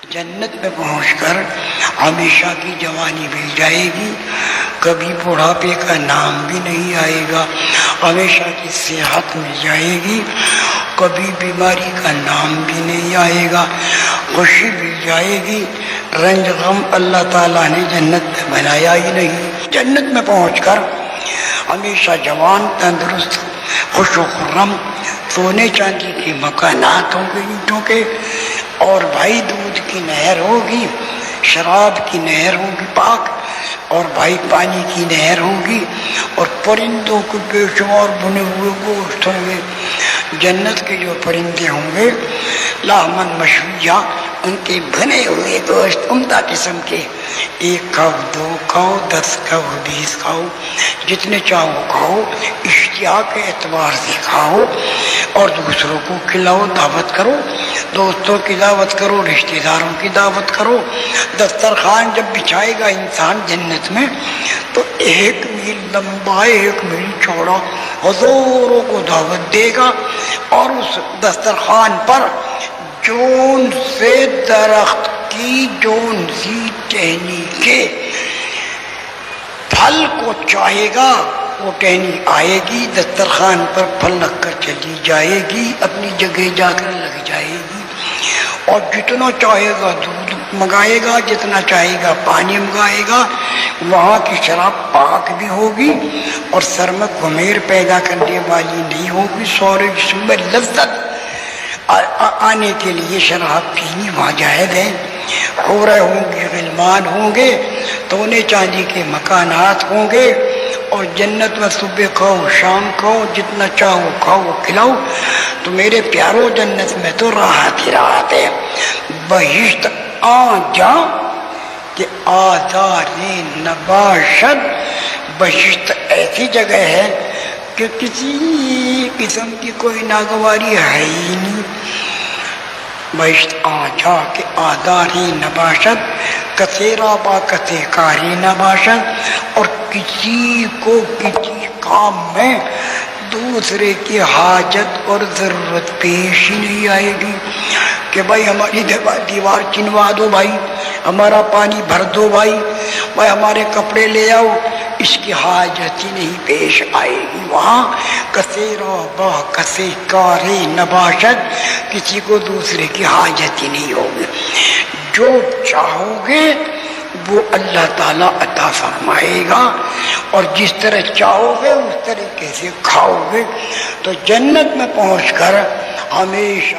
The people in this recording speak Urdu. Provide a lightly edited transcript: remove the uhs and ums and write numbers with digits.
جنت میں پہنچ کر ہمیشہ کی جوانی مل جائے گی، کبھی بڑھاپے کا نام بھی نہیں آئے گا، ہمیشہ کی صحت مل جائے گی، کبھی بیماری کا نام بھی نہیں آئے گا، خوشی مل جائے گی، رنج غم اللہ تعالیٰ نے جنت میں بنایا ہی نہیں۔ جنت میں پہنچ کر ہمیشہ جوان، تندرست، خوش و خرم، سونے چاندی کے مکانات ہوں گے اینٹوں کے، اور بھائی دودھ کی نہر ہوگی، شراب کی نہر ہوگی پاک، اور بھائی پانی کی نہر ہوگی، اور پرندوں کو بے شمار بنے ہوئے گوشت ہوں گے۔ جنت کے جو پرندے ہوں گے لحمن مشویہ، ان کے بنے ہوئے گوشت عمدہ قسم کے، 1 کھاؤ 2 کھاؤ 10 کھاؤ 20 کھاؤ، جتنے چاہو کھاؤ، اشتہا کے اعتبار سے کھاؤ، اور دوسروں کو کھلاؤ، دعوت کرو، دوستوں کی دعوت کرو، رشتہ داروں کی دعوت کرو۔ دسترخوان جب بچھائے گا انسان جنت میں تو 1 میل لمبا 1 میل چوڑا ہزاروں کو دعوت دے گا، اور اس دسترخوان پر جون سے درخت کی جون سی ٹہنی کے پھل کو چاہے گا، وہ ٹہنی آئے گی، دسترخوان پر پھل رکھ کر چلی جائے گی، اپنی جگہ جا کر لگ جائے گی، اور جتنا چاہے گا دودھ منگائے گا، جتنا چاہے گا پانی منگائے گا، وہاں کی شراب پاک بھی ہوگی، اور سر میں خمیر پیدا کرنے والی نہیں ہوگی، سارے جسم میں لذت آنے کے لیے شراب پینی وہاں جائز ہے۔ حوریں ہوں گی، غلمان ہوں گے، سونے چاندی کے مکانات ہوں گے، اور جنت میں صبح کھاؤ شام کھاؤ، جتنا چاہو کھاؤ کھلاؤ۔ تو میرے پیاروں جنت میں تو راحت ہی راحت ہے۔ بہشت آ جا کہ آزار نباشد، بہشت ایسی جگہ ہے کہ کسی قسم کی کوئی ناگواری ہے ہی نہیں۔ بہشت آ جا کہ آزاری نباشد، کثیرا با کثے کاری نباشد، اور کسی کو کسی کام میں دوسرے کی حاجت اور ضرورت پیش ہی نہیں آئے گی کہ بھائی ہماری دیوار چنوا دو، بھائی ہمارا پانی بھر دو، بھائی ہمارے کپڑے لے آؤ، اس کی حاجت ہی نہیں پیش آئے گی۔ وہاں کثیرا با کثے کاری نباشد، کسی کو دوسرے کی حاجت ہی نہیں ہوگی۔ جو چاہو گے وہ اللہ تعالیٰ عطا فرمائے گا، اور جس طرح چاہو گے اس طریقے سے کھاؤ گے۔ تو جنت میں پہنچ کر ہمیشہ